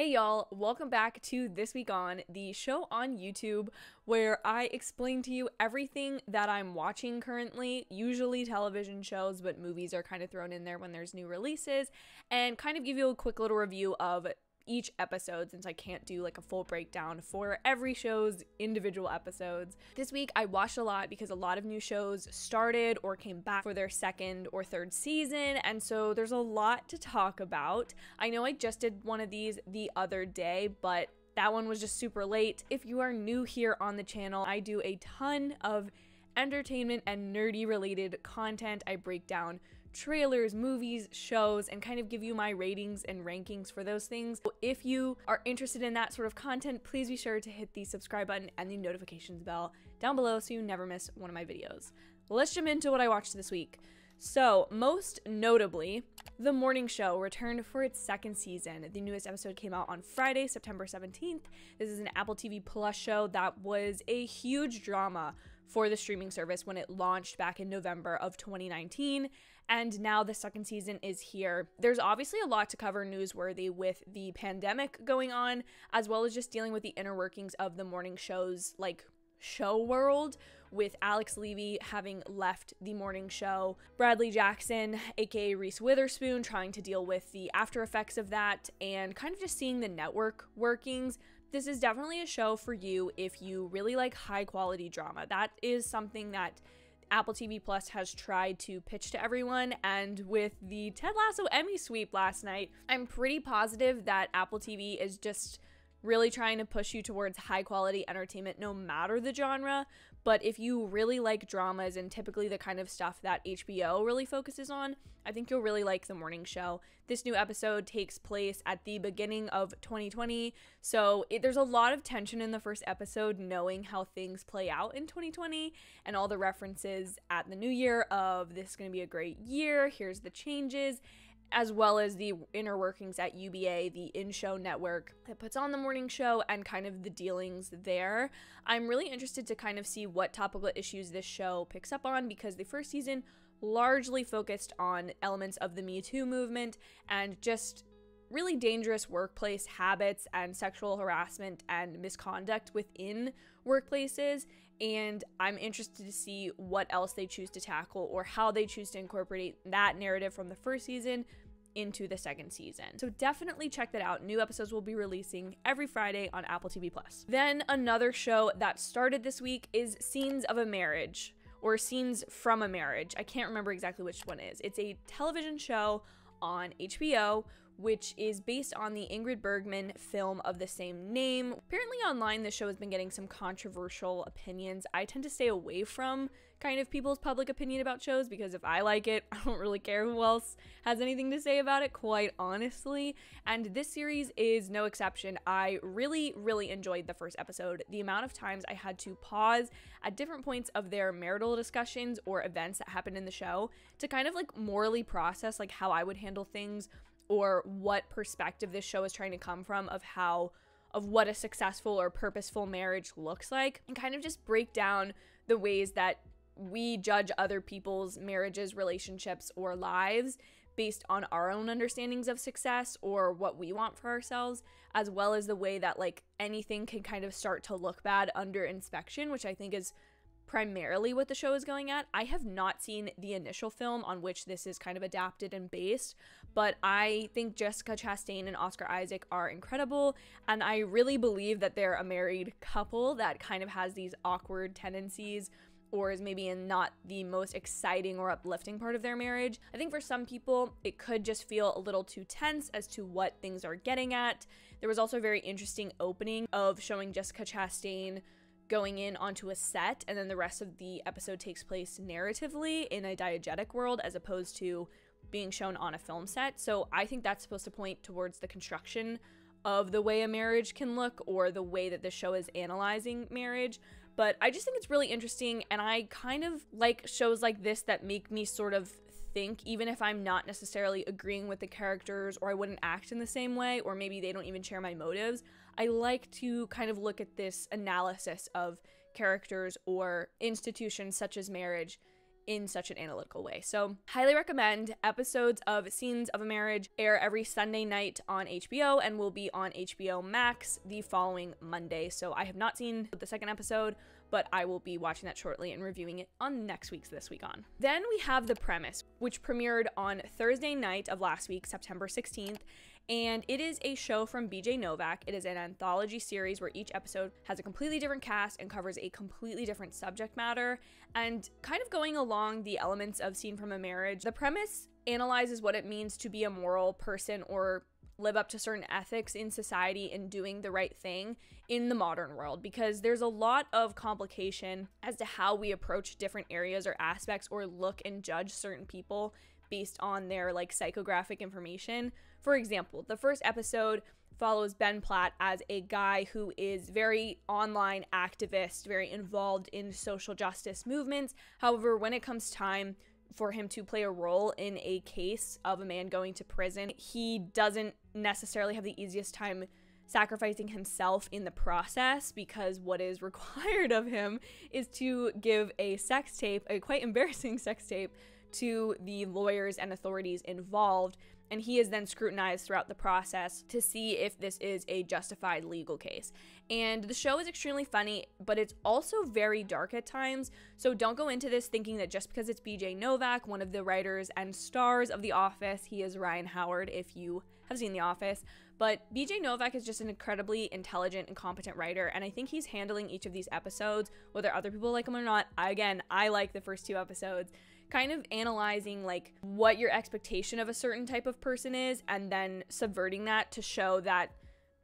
Hey y'all, welcome back to This Week On, the show on YouTube where I explain to you everything that I'm watching currently, usually television shows, but movies are kind of thrown in there when there's new releases, and kind of give you a quick little review of each episode since I can't do like a full breakdown for every show's individual episodes. This week I watched a lot because a lot of new shows started or came back for their second or third season, and so there's a lot to talk about. I know I just did one of these the other day, but that one was just super late. If you are new here on the channel, I do a ton of entertainment and nerdy related content. I break down trailers, movies, shows, and kind of give you my ratings and rankings for those things. So if you are interested in that sort of content, please be sure to hit the subscribe button and the notifications bell down below so you never miss one of my videos. Let's jump into what I watched this week. So, most notably, The Morning Show returned for its second season. The newest episode came out on Friday, September 17th. This is an Apple TV Plus show that was a huge drama for the streaming service when it launched back in November of 2019, and now the second season is here. There's obviously a lot to cover newsworthy with the pandemic going on, as well as just dealing with the inner workings of the morning show's show world, with Alex Levy having left the morning show, Bradley Jackson aka Reese Witherspoon trying to deal with the after effects of that, and kind of just seeing the network workings. This is definitely a show for you if you really like high quality drama. That is something that Apple TV Plus has tried to pitch to everyone, and with the Ted Lasso Emmy sweep last night, I'm pretty positive that Apple TV is just really trying to push you towards high quality entertainment no matter the genre. But if you really like dramas and typically the kind of stuff that HBO really focuses on, I think you'll really like The Morning Show. This new episode takes place at the beginning of 2020, so there's a lot of tension in the first episode knowing how things play out in 2020 and all the references at the new year of this is going to be a great year, here's the changes, as well as the inner workings at UBA, the in-show network that puts on the morning show, and kind of the dealings there. I'm really interested to kind of see what topical issues this show picks up on, because the first season largely focused on elements of the Me Too movement and just really dangerous workplace habits and sexual harassment and misconduct within workplaces, and I'm interested to see what else they choose to tackle or how they choose to incorporate that narrative from the first season into the second season. So definitely check that out. New episodes will be releasing every Friday on Apple TV Plus. Then another show that started this week is Scenes of a Marriage, or Scenes from a Marriage. I can't remember exactly which one it is. It's a television show on HBO, which is based on the Ingrid Bergman film of the same name. Apparently online, this show has been getting some controversial opinions. I tend to stay away from kind of people's public opinion about shows because if I like it, I don't really care who else has anything to say about it, quite honestly. And this series is no exception. I really, really enjoyed the first episode. The amount of times I had to pause at different points of their marital discussions or events that happened in the show to kind of morally process how I would handle things, or what perspective this show is trying to come from of what a successful or purposeful marriage looks like, and kind of just break down the ways that we judge other people's marriages, relationships, or lives based on our own understandings of success or what we want for ourselves, as well as the way that anything can kind of start to look bad under inspection, which I think is primarily what the show is going at. I have not seen the initial film on which this is kind of adapted and based, but I think Jessica Chastain and Oscar Isaac are incredible, and I really believe that they're a married couple that kind of has these awkward tendencies or is maybe in not the most exciting or uplifting part of their marriage. I think for some people, it could just feel a little too tense as to what things are getting at. There was also a very interesting opening of showing Jessica Chastain going in onto a set, and then the rest of the episode takes place narratively in a diegetic world as opposed to being shown on a film set. So I think that's supposed to point towards the construction of the way a marriage can look, or the way that the show is analyzing marriage. But I just think it's really interesting, and I kind of like shows like this that make me sort of think, even if I'm not necessarily agreeing with the characters, or I wouldn't act in the same way, or maybe they don't even share my motives. I like to kind of look at this analysis of characters or institutions such as marriage in such an analytical way. So highly recommend. Episodes of Scenes of a Marriage air every Sunday night on HBO and will be on HBO Max the following Monday. So I have not seen the second episode, but I will be watching that shortly and reviewing it on next week's This Week On. Then we have The Premise, which premiered on Thursday night of last week, September 16th. And it is a show from BJ Novak. It is an anthology series where each episode has a completely different cast and covers a completely different subject matter. And kind of going along the elements of Scene from a Marriage, The Premise analyzes what it means to be a moral person or live up to certain ethics in society in doing the right thing in the modern world, because there's a lot of complication as to how we approach different areas or aspects or look and judge certain people based on their like psychographic information. For example, the first episode follows Ben Platt as a guy who is very online activist, very involved in social justice movements. However, when it comes time for him to play a role in a case of a man going to prison, he doesn't necessarily have the easiest time sacrificing himself in the process, because what is required of him is to give a sex tape, a quite embarrassing sex tape, to the lawyers and authorities involved, and he is then scrutinized throughout the process to see if this is a justified legal case. And the show is extremely funny, but it's also very dark at times, so don't go into this thinking that just because it's BJ Novak, one of the writers and stars of The Office, he is Ryan Howard if you have seen The Office, but BJ Novak is just an incredibly intelligent and competent writer, and I think he's handling each of these episodes, whether other people like him or not. I like the first two episodes, kind of analyzing like what your expectation of a certain type of person is and then subverting that to show that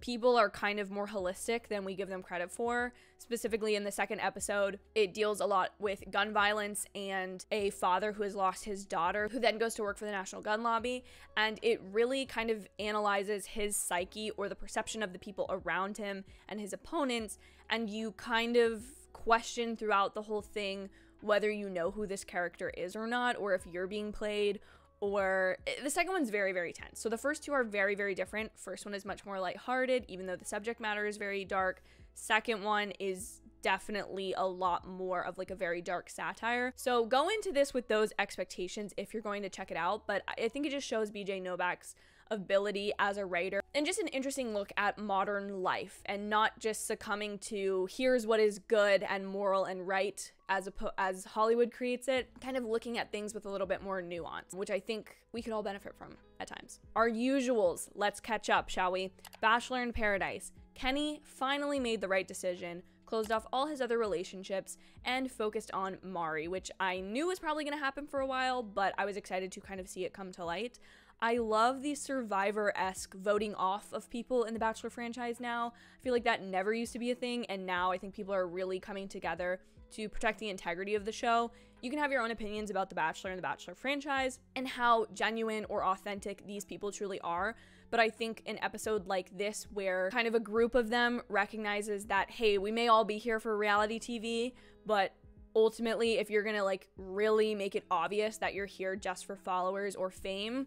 people are kind of more holistic than we give them credit for. Specifically in the second episode, it deals a lot with gun violence and a father who has lost his daughter, who then goes to work for the National Gun Lobby, and it really kind of analyzes his psyche or the perception of the people around him and his opponents, and you kind of question throughout the whole thing whether you know who this character is or not, or if you're being played, or the second one's very, very tense. So the first two are very, very different. First one is much more lighthearted, even though the subject matter is very dark. Second one is definitely a lot more of like a very dark satire. So go into this with those expectations if you're going to check it out, but I think it just shows BJ Novak's ability as a writer and just an interesting look at modern life and not just succumbing to here's what is good and moral and right as Hollywood creates it, kind of looking at things with a little bit more nuance, which I think we could all benefit from at times. Our usuals, let's catch up, shall we? Bachelor in Paradise. Kenny finally made the right decision, closed off all his other relationships, and focused on Mari, which I knew was probably going to happen for a while, but I was excited to kind of see it come to light. I love the Survivor-esque voting off of people in the Bachelor franchise now. I feel like that never used to be a thing, and now I think people are really coming together to protect the integrity of the show. You can have your own opinions about The Bachelor and the Bachelor franchise and how genuine or authentic these people truly are, but I think an episode like this, where kind of a group of them recognizes that, hey, we may all be here for reality TV, but ultimately, if you're gonna like really make it obvious that you're here just for followers or fame,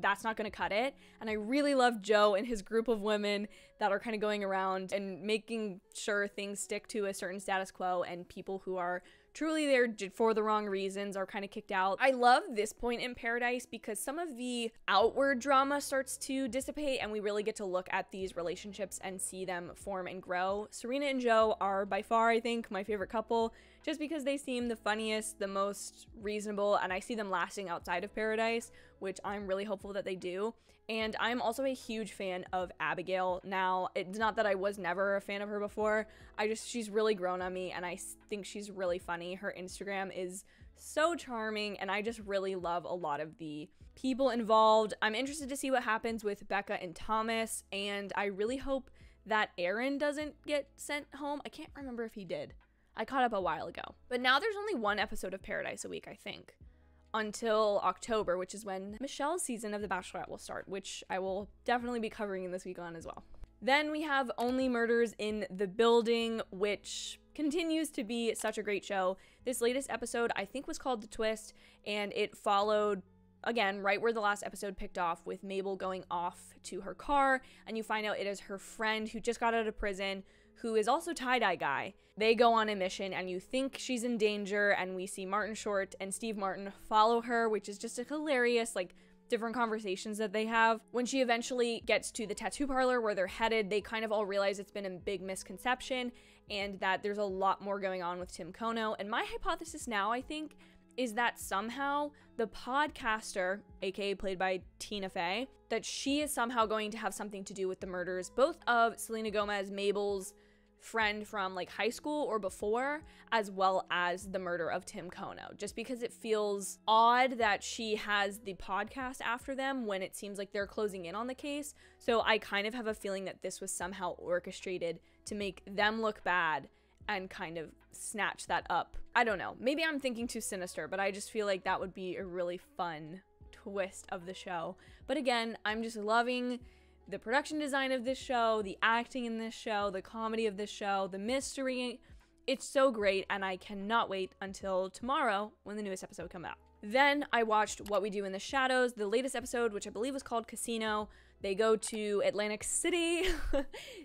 that's not going to cut it. And I really love Joe and his group of women that are kind of going around and making sure things stick to a certain status quo, and people who are truly there for the wrong reasons are kind of kicked out. I love this point in Paradise because some of the outward drama starts to dissipate and we really get to look at these relationships and see them form and grow. Serena and Joe are by far, I think, my favorite couple, just because they seem the funniest, the most reasonable, and I see them lasting outside of Paradise, which I'm really hopeful that they do. And I'm also a huge fan of Abigail now. It's not that I was never a fan of her before. She's really grown on me, and I think she's really funny. Her Instagram is so charming, and I just really love a lot of the people involved. I'm interested to see what happens with Becca and Thomas, and I really hope that Aaron doesn't get sent home. I can't remember if he did. I caught up a while ago. But now there's only one episode of Paradise a week, I think, until October, which is when Michelle's season of The Bachelorette will start, which I will definitely be covering in This Week On as well. Then we have Only Murders in the Building, which continues to be such a great show. This latest episode, I think, was called The Twist, and it followed, again, right where the last episode picked off, with Mabel going off to her car, and you find out it is her friend who just got out of prison, who is also tie-dye guy. They go on a mission and you think she's in danger, and we see Martin Short and Steve Martin follow her, which is just a hilarious, like, different conversations that they have. When she eventually gets to the tattoo parlor where they're headed, they kind of all realize it's been a big misconception and that there's a lot more going on with Tim Kono. And my hypothesis now, I think, is that somehow the podcaster, aka played by Tina Fey, that she is somehow going to have something to do with the murders, both of Selena Gomez, Mabel's friend from like high school or before, as well as the murder of Tim Kono, just because it feels odd that she has the podcast after them when it seems like they're closing in on the case. So I kind of have a feeling that this was somehow orchestrated to make them look bad and kind of snatch that up. I don't know, maybe I'm thinking too sinister, but I just feel like that would be a really fun twist of the show. But again, I'm just loving the production design of this show, the acting in this show, the comedy of this show, the mystery. It's so great, and I cannot wait until tomorrow when the newest episode comes out. Then I watched What We Do in the Shadows, the latest episode, which I believe was called Casino. They go to Atlantic City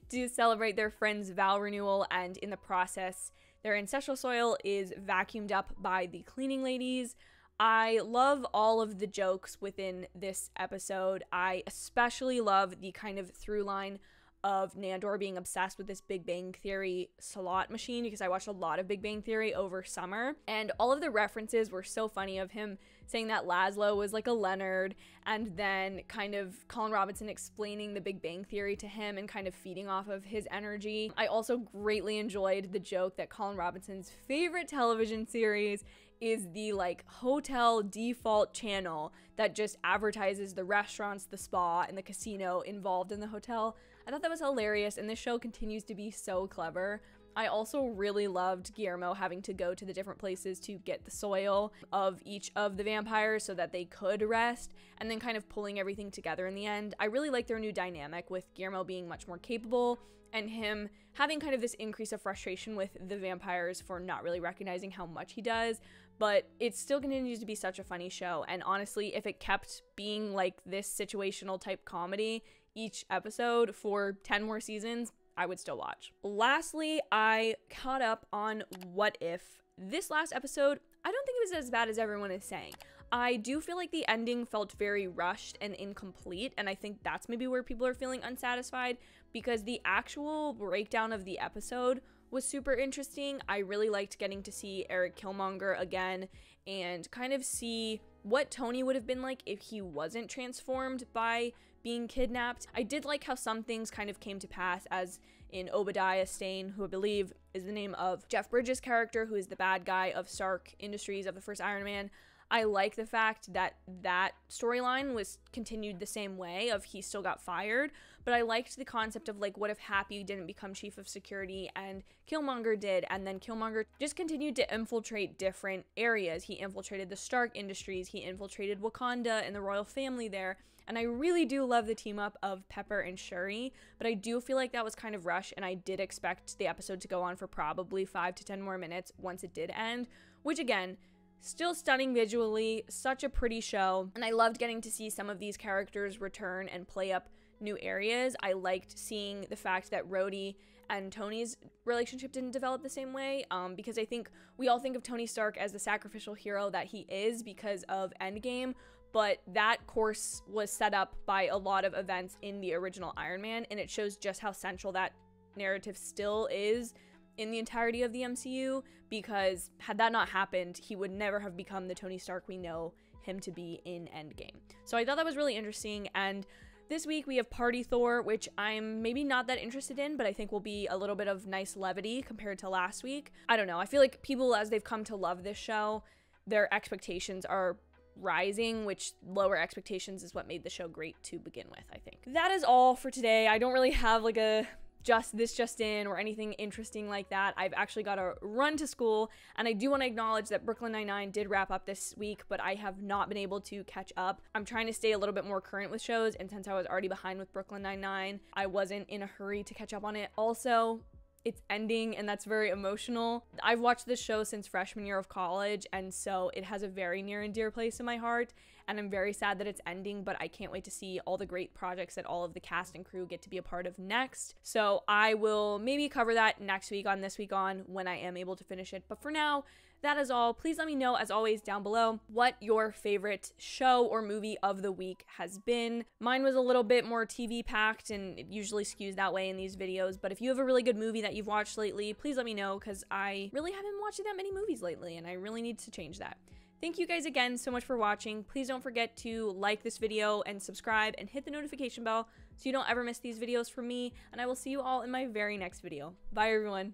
to celebrate their friend's vow renewal, and in the process, their ancestral soil is vacuumed up by the cleaning ladies. I love all of the jokes within this episode. I especially love the kind of through line of Nandor being obsessed with this Big Bang Theory slot machine, because I watched a lot of Big Bang Theory over summer, and all of the references were so funny, of him saying that Laszlo was like a Leonard, and then kind of Colin Robinson explaining the Big Bang Theory to him and kind of feeding off of his energy. I also greatly enjoyed the joke that Colin Robinson's favorite television series is the like hotel default channel that just advertises the restaurants, the spa, and the casino involved in the hotel. I thought that was hilarious, and this show continues to be so clever. I also really loved Guillermo having to go to the different places to get the soil of each of the vampires so that they could rest, and then kind of pulling everything together in the end. I really like their new dynamic with Guillermo being much more capable and him having kind of this increase of frustration with the vampires for not really recognizing how much he does, but it still continues to be such a funny show. And honestly, if it kept being like this situational type comedy each episode for 10 more seasons, I would still watch. Lastly, I caught up on What If. This last episode, I don't think it was as bad as everyone is saying. I do feel like the ending felt very rushed and incomplete, and I think that's maybe where people are feeling unsatisfied, because the actual breakdown of the episode was super interesting. I really liked getting to see Eric Killmonger again and kind of see what Tony would have been like if he wasn't transformed by being kidnapped. I did like how some things kind of came to pass, as in Obadiah Stane, who I believe is the name of Jeff Bridges' character, who is the bad guy of Stark Industries of the first Iron Man. I like the fact that that storyline was continued the same way, of he still got fired, but I liked the concept of like, what if Happy didn't become chief of security and Killmonger did, and then Killmonger just continued to infiltrate different areas. He infiltrated the Stark Industries, he infiltrated Wakanda and the royal family there, and I really do love the team up of Pepper and Shuri, but I do feel like that was kind of rushed, and I did expect the episode to go on for probably 5 to 10 more minutes once it did end, which again, still stunning visually, such a pretty show, and I loved getting to see some of these characters return and play up new areas. I liked seeing the fact that Rhodey and Tony's relationship didn't develop the same way, because I think we all think of Tony Stark as the sacrificial hero that he is because of Endgame, but that course was set up by a lot of events in the original Iron Man, and it shows just how central that narrative still is in the entirety of the MCU, because had that not happened, he would never have become the Tony Stark we know him to be in Endgame. So I thought that was really interesting, and this week we have Party Thor, which I'm maybe not that interested in, but I think will be a little bit of nice levity compared to last week. I don't know, I feel like people, as they've come to love this show, their expectations are rising, which lower expectations is what made the show great to begin with, I think. That is all for today. I don't really have like a just in or anything interesting like that. I've actually got to run to school, and I do want to acknowledge that Brooklyn Nine-Nine did wrap up this week, but I have not been able to catch up. I'm trying to stay a little bit more current with shows, and since I was already behind with Brooklyn Nine-Nine, I wasn't in a hurry to catch up on it. Also, it's ending, and that's very emotional. I've watched this show since freshman year of college, and so it has a very near and dear place in my heart, and I'm very sad that it's ending, but I can't wait to see all the great projects that all of the cast and crew get to be a part of next. So I will maybe cover that next week on This Week On when I am able to finish it. But for now, that is all. Please let me know, as always, down below what your favorite show or movie of the week has been. Mine was a little bit more TV packed, and it usually skews that way in these videos, but if you have a really good movie that you've watched lately, please let me know, because I really haven't been watching that many movies lately, and I really need to change that. Thank you guys again so much for watching. Please don't forget to like this video and subscribe and hit the notification bell so you don't ever miss these videos from me, and I will see you all in my very next video. Bye, everyone.